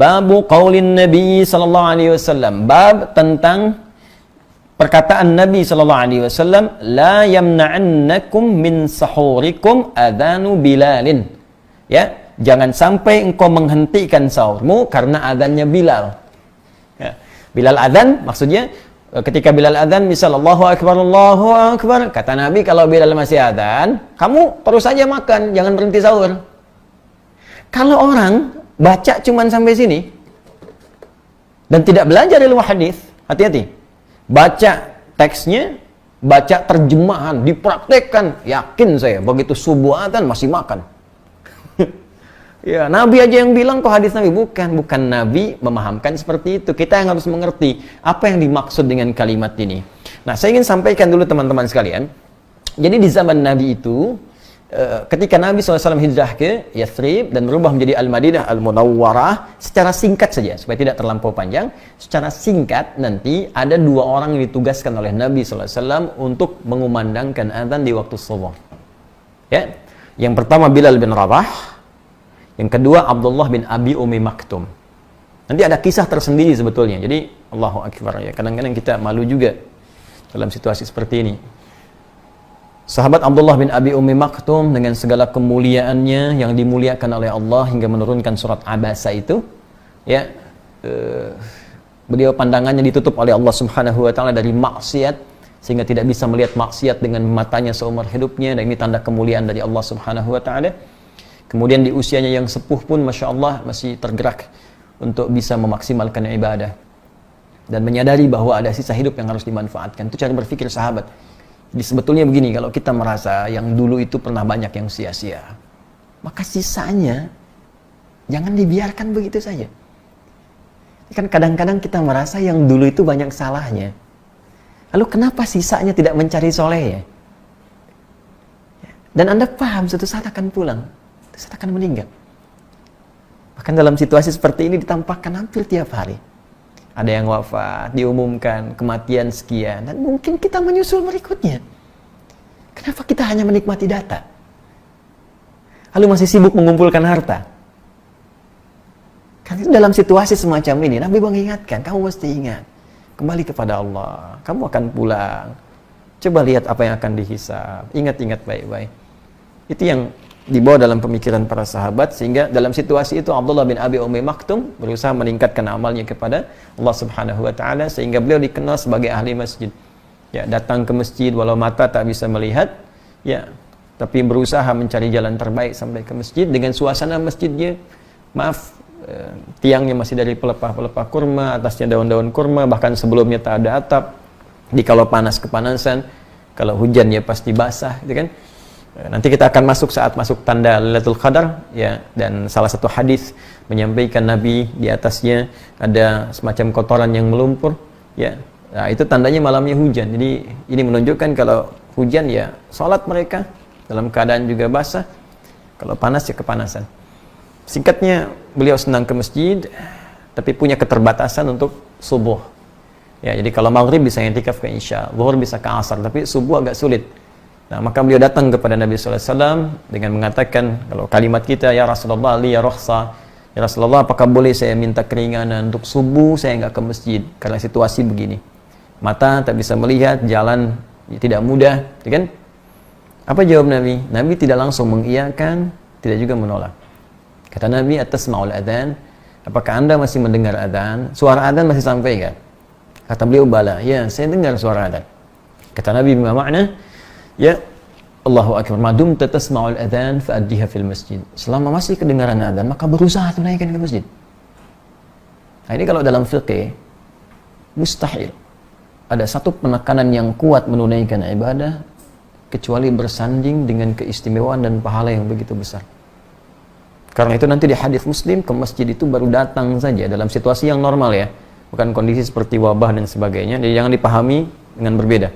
Babu qaulin Nabi sallallahu alaihi wasallam, bab tentang perkataan Nabi sallallahu alaihi wasallam, la yamna'annakum min sahurikum adhanu Bilalin. Ya, jangan sampai engkau menghentikan sahurmu karena azannya Bilal. Ya. Bilal azan maksudnya ketika Bilal azan misal Allahu akbar, kata Nabi kalau Bilal masih azan, kamu terus saja makan, jangan berhenti sahur. Kalau orang baca cuman sampai sini dan tidak belajar ilmu hadis, hati-hati. Baca teksnya, baca terjemahan, dipraktekkan, yakin saya begitu subuh adzan masih makan. Ya, Nabi aja yang bilang kok hadis Nabi, bukan Nabi memahamkan seperti itu. Kita yang harus mengerti apa yang dimaksud dengan kalimat ini. Nah, saya ingin sampaikan dulu teman-teman sekalian. Jadi di zaman Nabi itu ketika Nabi SAW hijrah ke Yathrib dan berubah menjadi Al-Madinah Al-Munawwarah, secara singkat saja, supaya tidak terlampau panjang, secara singkat nanti ada dua orang yang ditugaskan oleh Nabi SAW untuk mengumandangkan azan di waktu subuh. Ya, yang pertama Bilal bin Rabah, yang kedua Abdullah bin Abi Ummi Maktum. Nanti ada kisah tersendiri sebetulnya. Jadi Allahu Akbar ya. Kadang-kadang kita malu juga dalam situasi seperti ini. Sahabat Abdullah bin Abi Ummi Maktum dengan segala kemuliaannya yang dimuliakan oleh Allah hingga menurunkan surat Abasa itu, ya, beliau pandangannya ditutup oleh Allah Subhanahu wa taala dari maksiat sehingga tidak bisa melihat maksiat dengan matanya seumur hidupnya, dan ini tanda kemuliaan dari Allah Subhanahu wa taala. Kemudian di usianya yang sepuh pun Masya Allah masih tergerak untuk bisa memaksimalkan ibadah dan menyadari bahwa ada sisa hidup yang harus dimanfaatkan. Itu cara berpikir sahabat. Jadi sebetulnya begini, kalau kita merasa yang dulu itu pernah banyak yang sia-sia, maka sisanya jangan dibiarkan begitu saja. Kan kadang-kadang kita merasa yang dulu itu banyak salahnya, lalu kenapa sisanya tidak mencari soleh ya? Dan Anda paham suatu saat akan pulang, suatu saat akan meninggal. Bahkan dalam situasi seperti ini ditampakkan hampir tiap hari. Ada yang wafat, diumumkan kematian sekian, dan mungkin kita menyusul berikutnya. Kenapa kita hanya menikmati data? Lalu masih sibuk mengumpulkan harta? Karena dalam situasi semacam ini, Nabi mengingatkan, kamu mesti ingat, kembali kepada Allah, kamu akan pulang. Coba lihat apa yang akan dihisab, ingat-ingat baik-baik. Itu yang dibawa dalam pemikiran para sahabat, sehingga dalam situasi itu Abdullah bin Abi Ummi Maktum berusaha meningkatkan amalnya kepada Allah Subhanahu wa taala sehingga beliau dikenal sebagai ahli masjid. Ya, datang ke masjid walau mata tak bisa melihat, ya, tapi berusaha mencari jalan terbaik sampai ke masjid dengan suasana masjidnya, tiangnya masih dari pelepah-pelepah kurma, atasnya daun-daun kurma, bahkan sebelumnya tak ada atap. Di kalau panas kepanasan, kalau hujan ya pasti basah, gitu kan. Nanti kita akan masuk saat masuk tanda Lailatul Qadar, ya, dan salah satu hadis menyampaikan Nabi di atasnya ada semacam kotoran yang melumpur, ya. Nah, itu tandanya malamnya hujan. Jadi ini menunjukkan kalau hujan ya salat mereka dalam keadaan juga basah, kalau panas ya kepanasan. Singkatnya, beliau senang ke masjid tapi punya keterbatasan untuk subuh. Ya, jadi kalau maghrib bisa i'tikaf ke isya, zuhur bisa ke asar, tapi subuh agak sulit. Nah, maka beliau datang kepada Nabi SAW dengan mengatakan, kalau kalimat kita, ya Rasulullah, li ya rukhsah, ya Rasulullah, apakah boleh saya minta keringanan untuk subuh saya nggak ke masjid karena situasi begini, mata tak bisa melihat, jalan tidak mudah, kan? Apa jawab Nabi? Nabi tidak langsung mengiyakan, tidak juga menolak. Kata Nabi, atasma'ul adzan, apakah anda masih mendengar adzan? Suara adzan masih sampai nggak? Kata beliau, bala, ya saya dengar suara adzan. Kata Nabi, bima makna? Ya, Allahu Akbar, madum tasma'ul adzan fa'addiha fil masjid. Selama masih kedengaran adzan, maka berusaha tunaikan ke masjid. Nah, ini kalau dalam fiqh mustahil ada satu penekanan yang kuat menunaikan ibadah kecuali bersanding dengan keistimewaan dan pahala yang begitu besar. Karena itu nanti di hadis Muslim, ke masjid itu baru datang saja dalam situasi yang normal ya, bukan kondisi seperti wabah dan sebagainya. Jadi jangan dipahami dengan berbeda.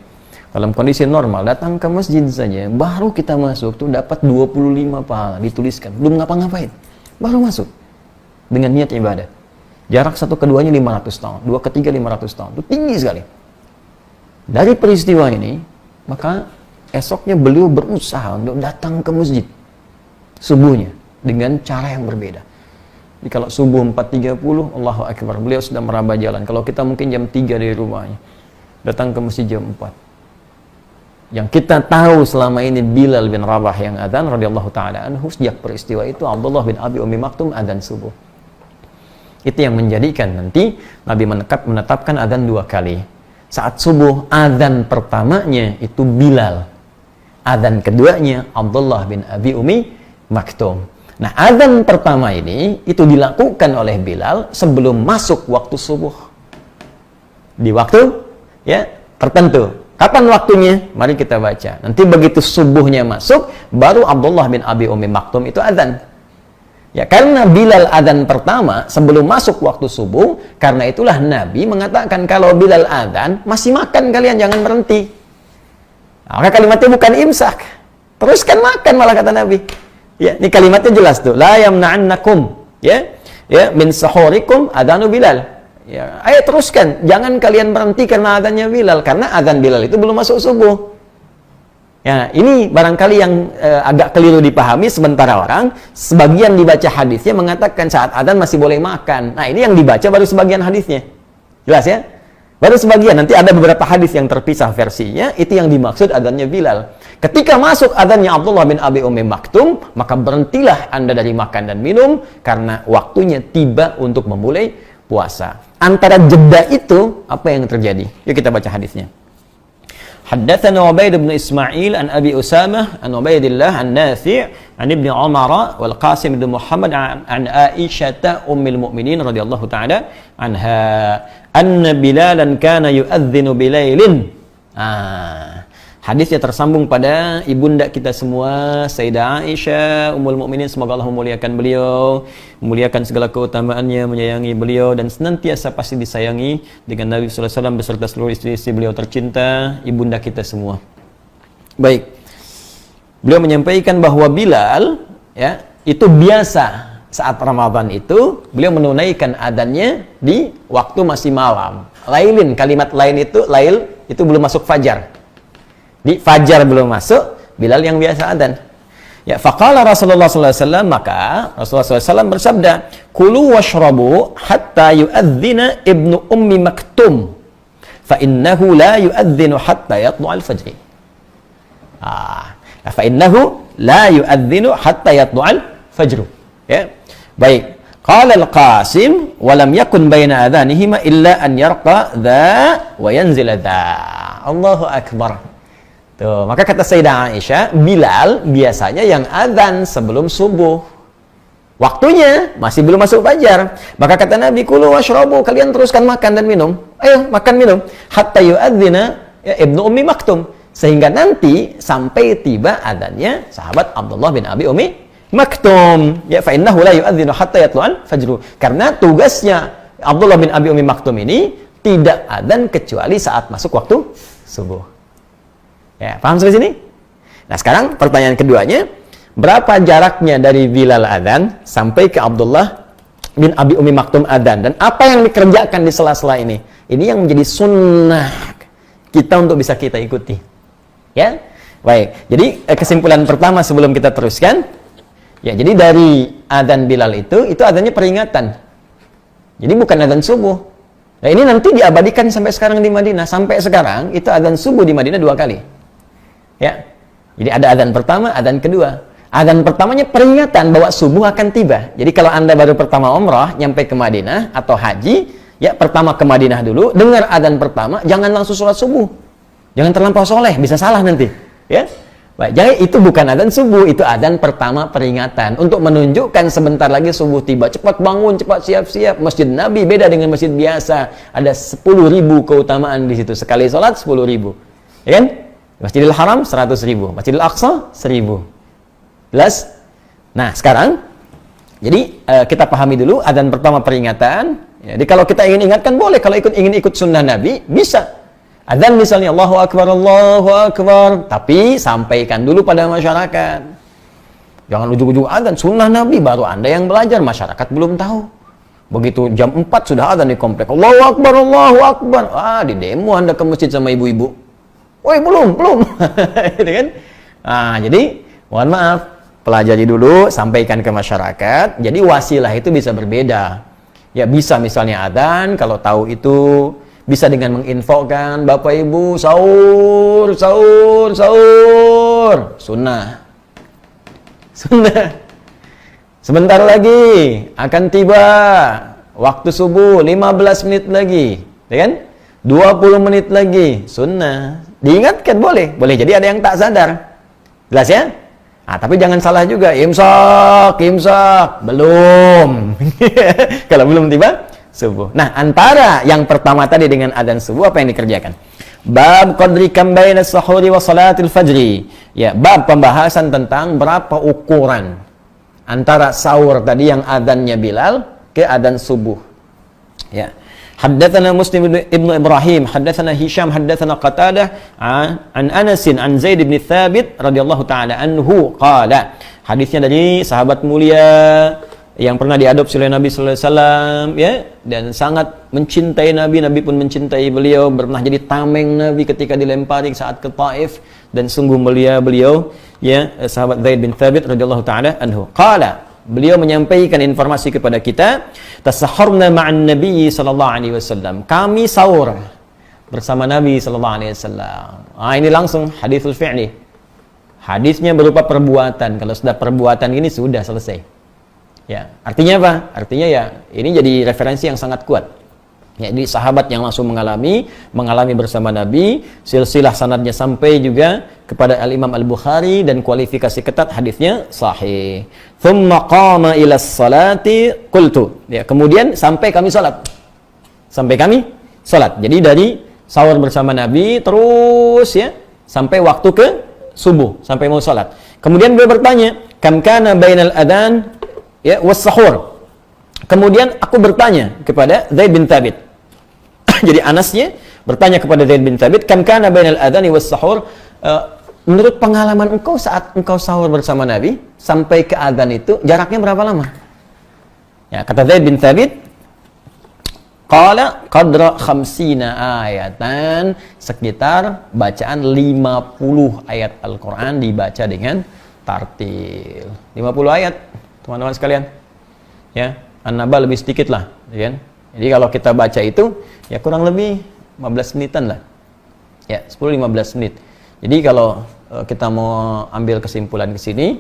Dalam kondisi normal, datang ke masjid saja, baru kita masuk tuh dapat 25 pahala, dituliskan. Belum ngapa-ngapain, baru masuk. Dengan niat ibadah. Jarak satu keduanya 500 tahun, dua ketiga 500 tahun. Itu tinggi sekali. Dari peristiwa ini, maka esoknya beliau berusaha untuk datang ke masjid subuhnya dengan cara yang berbeda. Jadi kalau subuh 4.30, Allahu Akbar, beliau sudah meraba jalan. Kalau kita mungkin jam 3 dari rumahnya, datang ke masjid jam 4. Yang kita tahu selama ini Bilal bin Rabah yang adzan radhiyallahu taala anhu, sejak peristiwa itu Abdullah bin Abi Ummi Maktum adzan subuh. Itu yang menjadikan nanti Nabi menetapkan adzan 2 kali. Saat subuh, adzan pertamanya itu Bilal. Adzan keduanya Abdullah bin Abi Ummi Maktum. Nah, adzan pertama ini itu dilakukan oleh Bilal sebelum masuk waktu subuh. Di waktu ya tertentu. Kapan waktunya? Mari kita baca. Nanti begitu subuhnya masuk, baru Abdullah bin Abi Ummi Maktum itu adzan. Ya, karena Bilal adzan pertama sebelum masuk waktu subuh, karena itulah Nabi mengatakan kalau Bilal adzan, masih makan kalian, jangan berhenti. Nah, maka kalimatnya bukan imsak. Teruskan makan malah kata Nabi. Ya, ini kalimatnya jelas tuh. La yamna'annakum, ya min sahurikum adzanu Bilal. Ya, ayo teruskan, jangan kalian berhenti karena adzannya Bilal, karena adzan Bilal itu belum masuk subuh. Ya, ini barangkali yang agak keliru dipahami sementara orang, sebagian dibaca hadisnya mengatakan saat adzan masih boleh makan. Nah, ini yang dibaca baru sebagian hadisnya. Jelas ya? Baru sebagian, nanti ada beberapa hadis yang terpisah versinya, itu yang dimaksud adzannya Bilal. Ketika masuk adzannya Abdullah bin Abi Ummi Maktum, maka berhentilah Anda dari makan dan minum, karena waktunya tiba untuk memulai puasa. Antara jeda itu, apa yang terjadi? Yuk kita baca hadisnya. Haddatsana Ubaid bin Ismail an Abi Usamah an Ubaidillah an Nafi' an Ibnu Umar wal Qasim bin Muhammad an Aisyah ummul mukminin radhiyallahu taala anha anna Bilalan kana yu'adzinu bilailin. Hadisnya tersambung pada ibunda kita semua, Sayyidah Aisyah ummul mukminin, semoga Allah memuliakan beliau, memuliakan segala keutamaannya, menyayangi beliau dan senantiasa pasti disayangi dengan Nabi sallallahu alaihi wasallam beserta seluruh istri-istri beliau tercinta, ibunda kita semua. Baik. Beliau menyampaikan bahwa Bilal ya, itu biasa saat Ramadan itu beliau menunaikan adzannya di waktu masih malam. Lailin, kalimat lain itu lail itu belum masuk fajar. Di fajar belum masuk, Bilal yang biasa adzan. Ya, faqala Rasulullah sallallahu alaihi wasallam, maka Rasulullah sallallahu alaihi wasallam bersabda, "Kulu washrabu hatta yu'adzina Ibnu Ummi Maktum, fa innahu la yu'adzinu hatta yatlu'al fajr." Fa innahu la yu'adzinu hatta yatlu'al fajr. Ya. Baik. Qala al-Qasim wa lam yakun baina adhanihima illa an yarqa dha wa yanzila dha. Allahu akbar. Tuh, maka kata Sayyidah Aisyah, Bilal biasanya yang adzan sebelum subuh. Waktunya masih belum masuk fajar. Maka kata Nabi, kulu washrabu, kalian teruskan makan dan minum. Ayo, makan minum. Hatta yu'adzina ya, Ibnu Ummi Maktum. Sehingga nanti sampai tiba adzannya sahabat Abdullah bin Abi Ummi Maktum. Ya, fa innahu la yu'adzinu hatta yatlu'al fajru. Karena tugasnya Abdullah bin Abi Ummi Maktum ini tidak adzan kecuali saat masuk waktu subuh. Ya, paham sampai sini? Nah, sekarang pertanyaan keduanya, berapa jaraknya dari Bilal adzan sampai ke Abdullah bin Abi Ummi Maktum adzan, dan apa yang dikerjakan di sela-sela ini? Ini yang menjadi sunnah kita untuk bisa kita ikuti. Ya, baik. Jadi kesimpulan pertama sebelum kita teruskan, ya, jadi dari adzan Bilal itu adzannya peringatan. Jadi bukan adzan subuh. Nah, ini nanti diabadikan sampai sekarang di Madinah. Sampai sekarang itu adzan subuh di Madinah 2 kali. Ya, jadi ada adzan pertama, adzan kedua. Adzan pertamanya peringatan bahwa subuh akan tiba. Jadi kalau Anda baru pertama umrah, nyampe ke Madinah atau haji, ya pertama ke Madinah dulu, dengar adzan pertama, jangan langsung sholat subuh. Jangan terlampau soleh, bisa salah nanti. Ya, baik. Jadi itu bukan adzan subuh, itu adzan pertama peringatan untuk menunjukkan sebentar lagi subuh tiba. Cepat bangun, cepat siap-siap. Masjid Nabi beda dengan masjid biasa. Ada 10.000 keutamaan di situ. Sekali sholat 10.000. Ya kan? Masjidil Haram 100.000, Masjidil Aqsa 1.000. Jelas? Nah, sekarang jadi kita pahami dulu adzan pertama peringatan. Jadi kalau kita ingin ingatkan boleh, kalau ingin ikut sunnah Nabi bisa. Adzan misalnya Allahu Akbar, tapi sampaikan dulu pada masyarakat. Jangan ujug-ujug adzan sunnah Nabi baru Anda yang belajar, masyarakat belum tahu. Begitu jam 4 sudah adzan di komplek. Allahu Akbar. Di demo Anda ke masjid sama ibu-ibu. Woi, belum. Gitu kan? Nah, jadi mohon maaf, pelajari dulu, sampaikan ke masyarakat. Jadi wasilah itu bisa berbeda. Ya bisa misalnya adzan, kalau tahu itu bisa dengan menginfokan, Bapak Ibu sahur, sahur, sahur. Sunnah. Sunnah. Sebentar lagi akan tiba waktu subuh, 15 menit lagi, ya kan? 20 menit lagi, sunnah. Diingatkan boleh. Boleh jadi ada yang tak sadar. Jelas ya? Ah, tapi jangan salah juga, imsak, imsak. Belum. Kalau belum tiba subuh. Nah, antara yang pertama tadi dengan adzan subuh, apa yang dikerjakan? Bab qadri kam baina as-sahuri wa salatil fajri. Ya, bab pembahasan tentang berapa ukuran antara sahur tadi yang adzannya Bilal ke adzan subuh. Ya. Haddatsana Muslim ibnu Ibrahim, haddatsana Hisham, haddatsana Qatadah an Anas an Zaid bin Thabit radhiyallahu taala anhu qala. Hadisnya dari sahabat mulia yang pernah diadopsi oleh Nabi sallallahu alaihi wasallam, ya, dan sangat mencintai Nabi, Nabi pun mencintai beliau, pernah jadi tameng Nabi ketika dilempari saat ke Taif, dan sungguh mulia beliau, ya, sahabat Zaid bin Thabit radhiyallahu taala anhu. Qala, beliau menyampaikan informasi kepada kita, tasahharna ma'an Nabi sallallahu alaihi wasallam. Kami sahur bersama Nabi sallallahu alaihi wasallam. Ini langsung haditsul fi'li. Hadisnya berupa perbuatan. Kalau sudah perbuatan ini sudah selesai. Ya, artinya apa? Artinya ya, ini jadi referensi yang sangat kuat. Ya, jadi sahabat yang langsung mengalami bersama Nabi, silsilah sanadnya sampai juga kepada Al-Imam Al-Bukhari dan kualifikasi ketat hadisnya sahih. Tsumma qama ila sholati qultu. Ya, kemudian sampai kami salat. Sampai kami salat. Jadi dari sahur bersama Nabi terus ya sampai waktu ke subuh, sampai mau salat. Kemudian beliau bertanya, "Kam kana bainal adzan ya was sahur?" Kemudian aku bertanya kepada Zaid bin Thabit. Jadi Anasnya bertanya kepada Zaid bin Thabit, "Kam kana bainal adzani was sahur?" Menurut pengalaman engkau saat engkau sahur bersama Nabi sampai ke adzan itu jaraknya berapa lama? Ya, kata Zaid bin Thabit, qala qadra 50 ayatan, sekitar bacaan 50 ayat Al-Qur'an dibaca dengan tartil. 50 ayat, teman-teman sekalian. Ya, An-Naba lebih sedikit lah, ya kan? Jadi kalau kita baca itu ya kurang lebih 15 menitan lah. Ya, 10-15 menit. Jadi kalau kita mau ambil kesimpulan ke sini,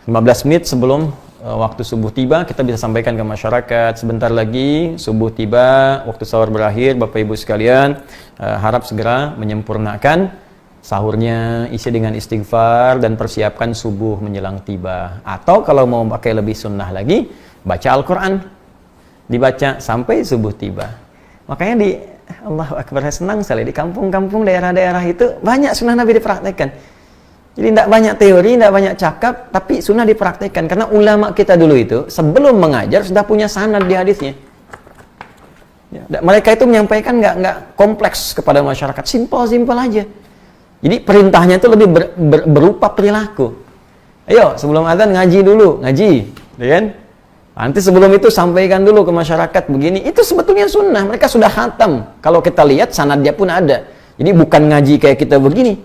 15 menit sebelum waktu subuh tiba, kita bisa sampaikan ke masyarakat, sebentar lagi subuh tiba, waktu sahur berakhir, Bapak Ibu sekalian, harap segera menyempurnakan sahurnya, isi dengan istighfar dan persiapkan subuh menjelang tiba. Atau kalau mau pakai lebih sunnah lagi, baca Al-Quran, dibaca sampai subuh tiba. Makanya di Allahu Akbar, senang sekali di kampung-kampung daerah-daerah itu banyak sunnah Nabi dipraktekkan. Jadi tidak banyak teori, tidak banyak cakap, tapi sunnah dipraktekkan. Karena ulama kita dulu itu sebelum mengajar sudah punya sanad di hadisnya. Ya, mereka itu menyampaikan nggak kompleks kepada masyarakat, simpel aja. Jadi perintahnya itu lebih berupa perilaku. Ayo sebelum adzan ngaji dulu, ngaji, ya kan? Nanti sebelum itu sampaikan dulu ke masyarakat begini. Itu sebetulnya sunnah. Mereka sudah khatam. Kalau kita lihat sanadnya pun ada. Jadi bukan ngaji kayak kita begini.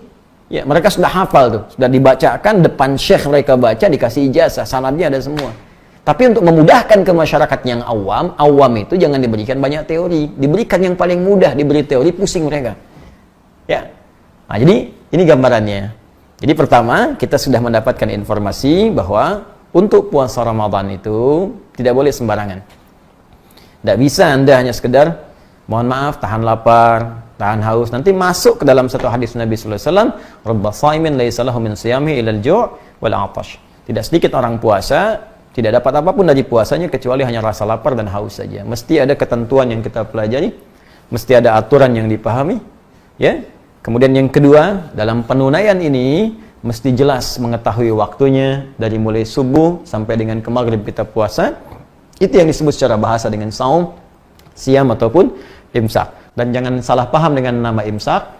Ya, mereka sudah hafal tuh. Sudah dibacakan depan syekh, mereka baca, dikasih ijazah. Sanadnya ada semua. Tapi untuk memudahkan ke masyarakat yang awam itu jangan diberikan banyak teori. Diberikan yang paling mudah. Diberi teori, pusing mereka. Ya. Nah, jadi ini gambarannya. Jadi pertama, kita sudah mendapatkan informasi bahwa untuk puasa Ramadan itu tidak boleh sembarangan. Tidak bisa Anda hanya sekedar mohon maaf tahan lapar, tahan haus, nanti masuk ke dalam satu hadis Nabi sallallahu alaihi wasallam, "Rubba shaimin laisa lahu min siyamihi illa al-ju' wal 'atash." Tidak sedikit orang puasa tidak dapat apapun dari puasanya kecuali hanya rasa lapar dan haus saja. Mesti ada ketentuan yang kita pelajari, mesti ada aturan yang dipahami, ya. Kemudian yang kedua, dalam penunaian ini mesti jelas mengetahui waktunya dari mulai subuh sampai dengan ke maghrib kita puasa. Itu yang disebut secara bahasa dengan saum, siam ataupun imsak. Dan jangan salah paham dengan nama imsak.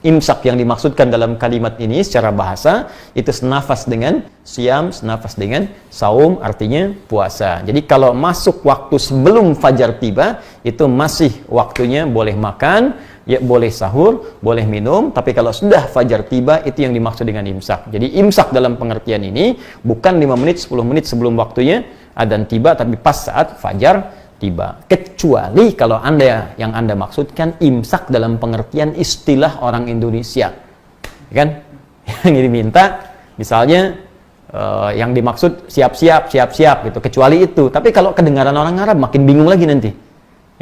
Imsak yang dimaksudkan dalam kalimat ini secara bahasa itu senafas dengan siam, senafas dengan saum, artinya puasa. Jadi kalau masuk waktu sebelum fajar tiba, itu masih waktunya boleh makan, ya boleh sahur, boleh minum, tapi kalau sudah fajar tiba, itu yang dimaksud dengan imsak. Jadi imsak dalam pengertian ini bukan 5 menit, 10 menit sebelum waktunya adzan tiba, tapi pas saat fajar tiba. Kecuali kalau yang Anda maksudkan imsak dalam pengertian istilah orang Indonesia. Kan? Yang diminta, misalnya yang dimaksud siap-siap gitu. Kecuali itu. Tapi kalau kedengaran orang Arab makin bingung lagi nanti.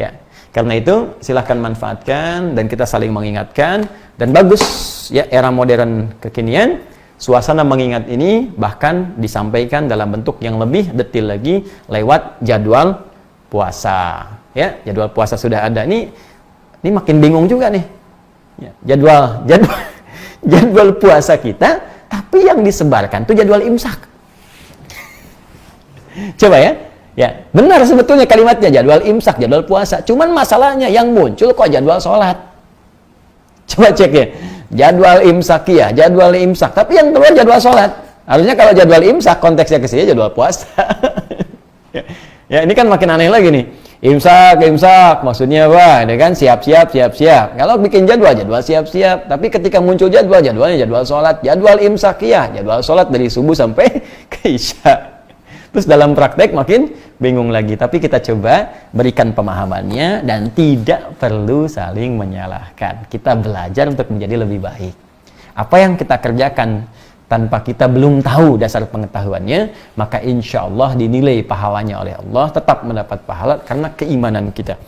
Ya. Karena itu silahkan manfaatkan dan kita saling mengingatkan, dan bagus ya era modern kekinian suasana mengingat ini bahkan disampaikan dalam bentuk yang lebih detail lagi lewat jadwal puasa. Ya, jadwal puasa sudah ada. Ini makin bingung juga nih. Ya, jadwal puasa kita, tapi yang disebarkan tuh jadwal imsak. Coba ya. Ya, benar sebetulnya kalimatnya jadwal imsak, jadwal puasa. Cuman masalahnya yang muncul kok jadwal sholat. Coba cek ya. Jadwal imsakiyah, jadwal imsak. Tapi yang keluar jadwal sholat. Harusnya kalau jadwal imsak konteksnya ke sini jadwal puasa. Ya, ini kan makin aneh lagi nih. Imsak, maksudnya wah, ini kan siap-siap. Kalau bikin jadwal siap-siap. Tapi ketika muncul jadwalnya jadwal sholat. Jadwal imsakiyah, jadwal sholat dari subuh sampai ke isya. Terus dalam praktek makin bingung lagi. Tapi kita coba berikan pemahamannya dan tidak perlu saling menyalahkan. Kita belajar untuk menjadi lebih baik. Apa yang kita kerjakan tanpa kita belum tahu dasar pengetahuannya, maka insya Allah dinilai pahalanya oleh Allah, tetap mendapat pahala karena keimanan kita.